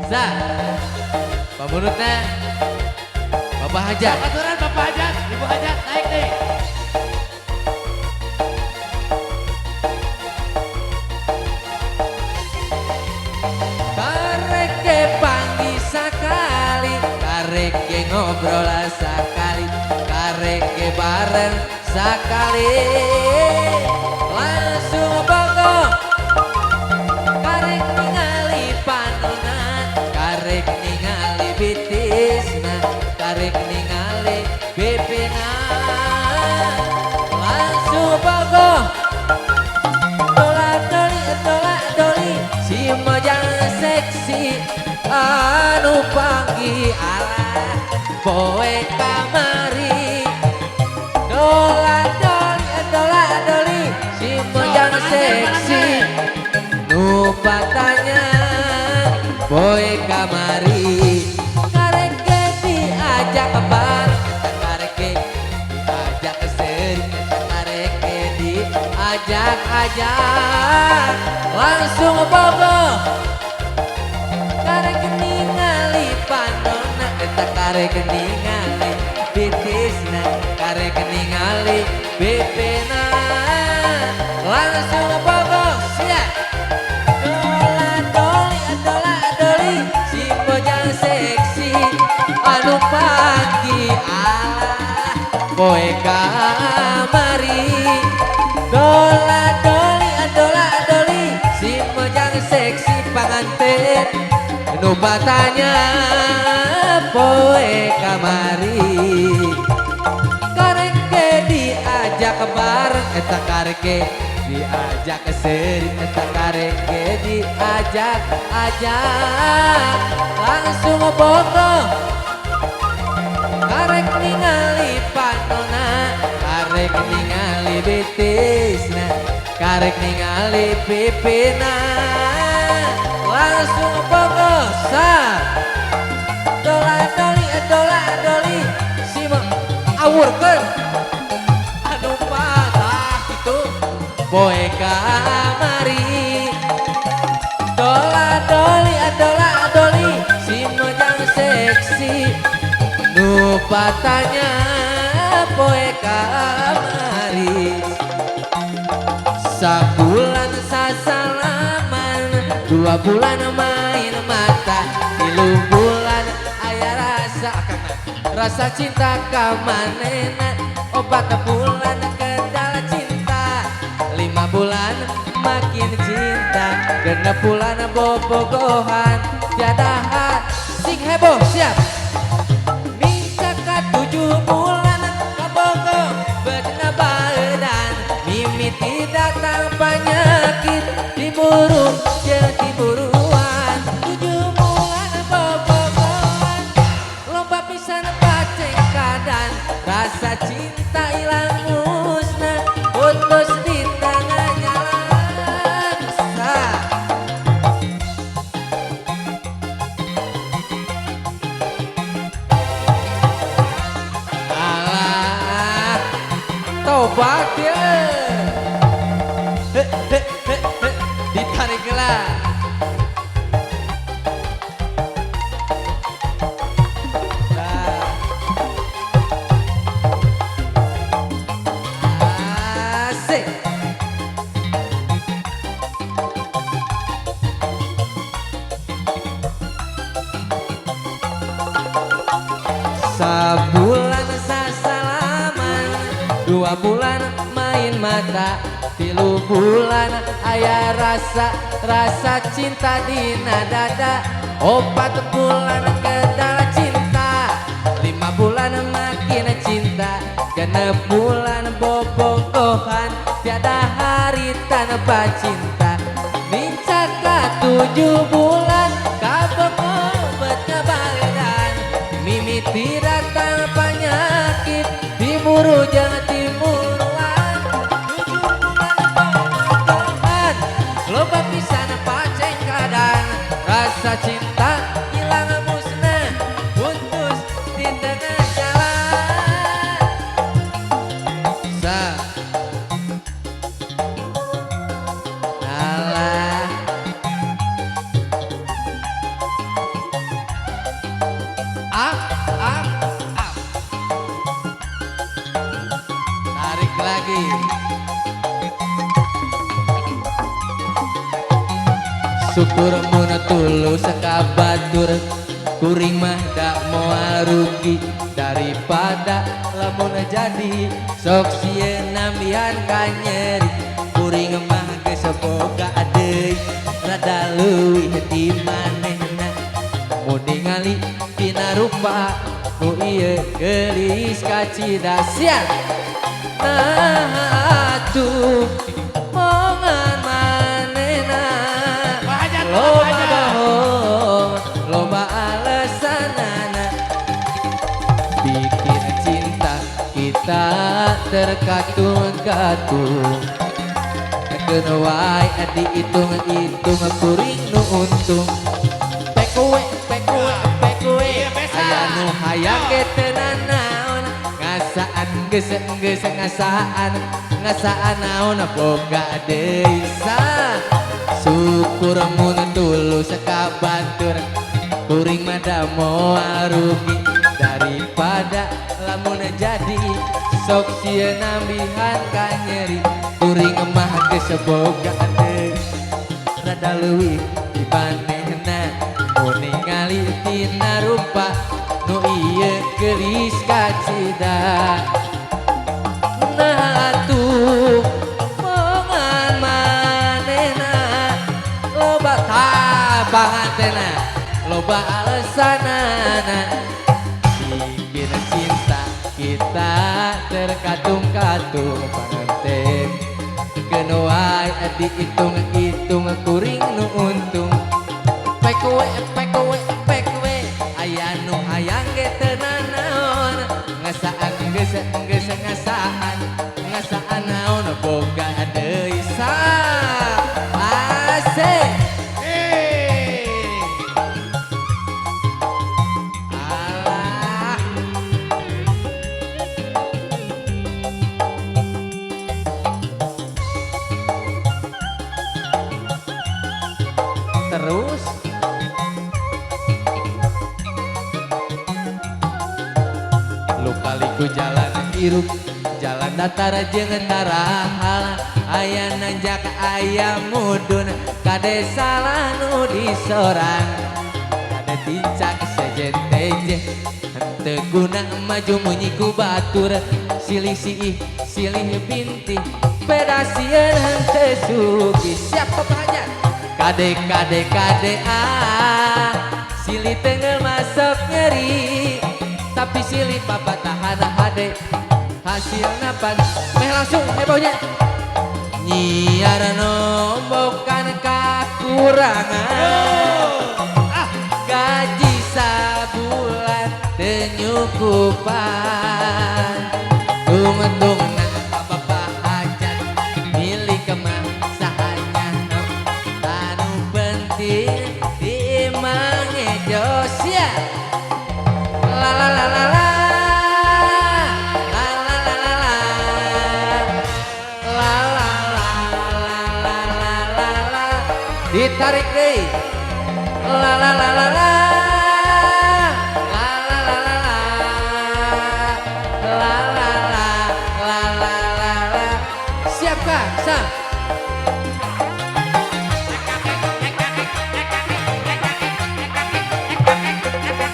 Sa, pemurutnya Bapak Hajat. Aturan Bapak Hajat, Ibu Hajat naik nih. Kareke panggi sekali, kareke ngobrol sekali, kareke bareng sekali. Langsung bogo, karek ningali panona, karek ningali bitisna, karek ningali bibina. Langsung bogo, tolak doli, si mojang seksi, anu panggi ala, poe kamari. Tolak doli, si mojang seksi, nu patanya, poe kamari. Kareke diajak bar, kareke diajak sering, kareke diajak-ajak, langsung bobo. Kareke ningali panona, eta kareke ningali bitisna, kareke ningali bebena, langsung bobo. Siap. Dola doli, si bojang seksi, anu pagi ala, poe kamari. Dola doli, si bojang seksi panganten, anu batanya poe kamari. Kareke diajak bareng, eta kareke diajak sering, eta kareke diajak-ajak, langsung bogo. Karek ningali panona, karek ningali bitisna, karek ningali pipina, langsung bogo. Sa, dola doli, si awurkeun anu patah itu poe kamari. Dola doli, si mojang seksi, nu patanya poe kamari. Sabulan sasalaman, 2 bulan main mata, 3 bulan aya rasa rasa cinta kamanena, 4 bulan kedal cinta, 5 bulan makin cinta, 6 bulan bobogohan tiada sing heboh. Siap. Mincak ka 7 bulan kabogo betna baedan, mimiti datang penyakit, diburu jeung diburuan. 7 bulan bobogohan, lomba pisan paceng kadan, rasa cinta ilang musnah, putus di tengah jalan. Sa, alah, tobat ya. Ditarik lah. Asik. Sabulan sasalaman, 2 bulan main mata, 3 bulan aya rasa cinta dina dada, 4 bulan kedal cinta, 5 bulan makin cinta, 6 bulan bobogohan tiada hari tanpa cinta. Mincak ka 7 bulan kabogo betna baedan, mimiti datang penyakit, diburu jeung diburuan. 7 bulan bobogohan, loba pisan paceng kadan, rasa cinta hilang musnah, putus di tengah jalan. Sa, alah, up, up, up. Tarik lagi. Syukur mun tulus kabatur, kuring mah dak moal rugi daripada lamun jadi sok sieun nambihan ka nyeri. Kuring mah geus boga deui rada leuwih di manehna, mun ningali tina rupa nu ieu geulis kacida sia. Nah atuh mongan manehna loba bohong, loba alesanana, bikin cinta kita terkatung-katung. Keun wae diitung-itung kuring nu untung. Pekuwe, pekuwe, pekuwe, aya nu hayang ge teu nanaon, ngasaan geus ngasaan, ngasaan naon boga deui sah. Syukur mun tulus kabatur, kuring mah da moal rugi daripada lamun jadi sok sieun nambihan ka nyeri. Kuring mah geus boga deui rada leuwih di manehna, mun ningali tina rupa nu ieu geulis kacida. Nah atuh mongan manehna loba tabangantena, loba alesanana, bikin cinta kita terkatung-katung panganten. Keun wae diitung-itung kuring nu untung. Pekuwe, pekuwe, pekuwe, aya nu hayang ge teu nanaon, ngasaan geus ngasaan, ngasaan naon boga deui sah. Asik. Alah. Terus lukaliku jalan hirup, jalan datar jeung tarahal, aya nanjak aya mudun, kade salah nu disorang, kade tincak sejen tejeh, henteu guna maju munyi ku batur, silih siih silih bintih, pedasieun henteu sugih. Siap pepanya kade kade kade silih teu masuk nyeri, tapi silih papa tahan hade hasil napan meh langsung hebohnya nyiar nombokan kakurangan, gaji sabulan teu nyukupan, tung-tungna ka bapak hajat milik kemah sahanya tanu penting di mangejo sia. La la la la la. Ditarik deh. La la la la la. La la la la la. La la la la la la la. Siapkah? Sang.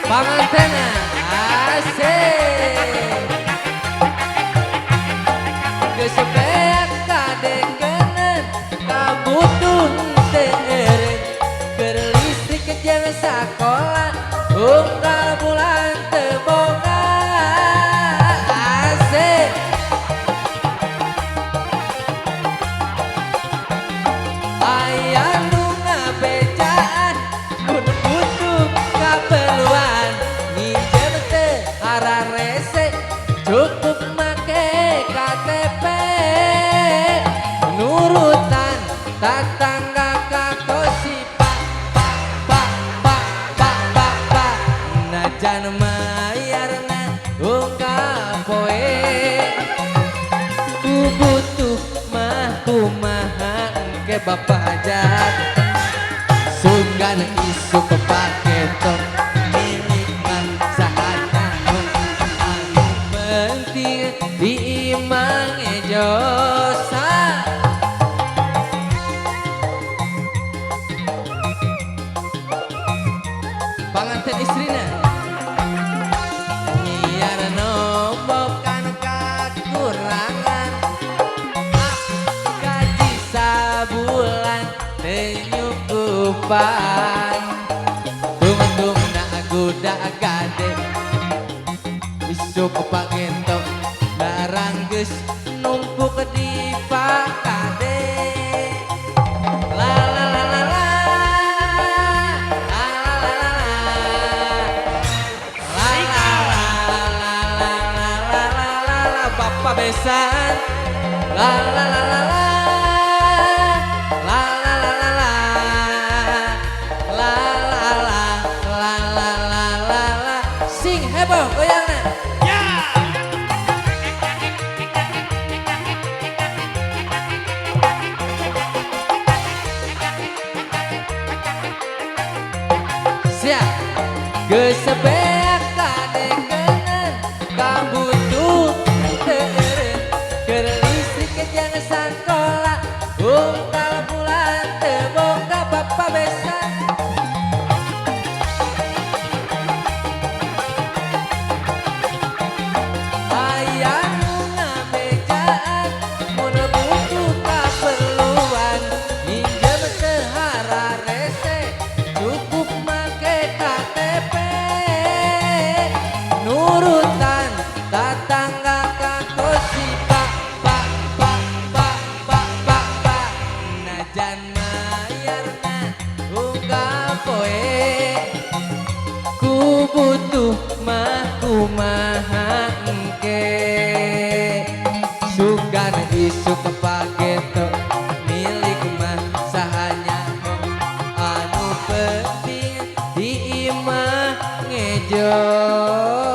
Pangantena. Asik. Geus kadengkeun kabutun teureun, keur listrik jeung sakola unggal bulan teu boga. Asik. Aya nu ngabejaan mun butuh kaperluan, nginjem teu hararese cukup make KTP, nurutan tatangga ka kosi pak pak pak pak pak pak pak, najan mayarna ungkap poe, ku butuh mah kumaha engke bapak hajat, sunggan isu kepaketon milik mah saha mantan istrina biar nombokan kekurangan gaji sabulan tenyukupan tung na aguda agade isuk pagento narangges numpuk di pakade la la la la la Bapak besan la la la la la la la la la la la la la la la sing heboh goyangna Ya. siap gesebeak kadekenan kabutuh teureun keur listrik jangan sakola ungkal bulan teu boga bapa besan aya nu ngabejaan mun butuh kaperluan minjem teu hararese cukup make KTP nurutan tatangga kakosi pak najan mayarna ungkap poe ku butuh mah kumaha engke sugan isuk pageto milik mah sahanya anu penting di imah ngejo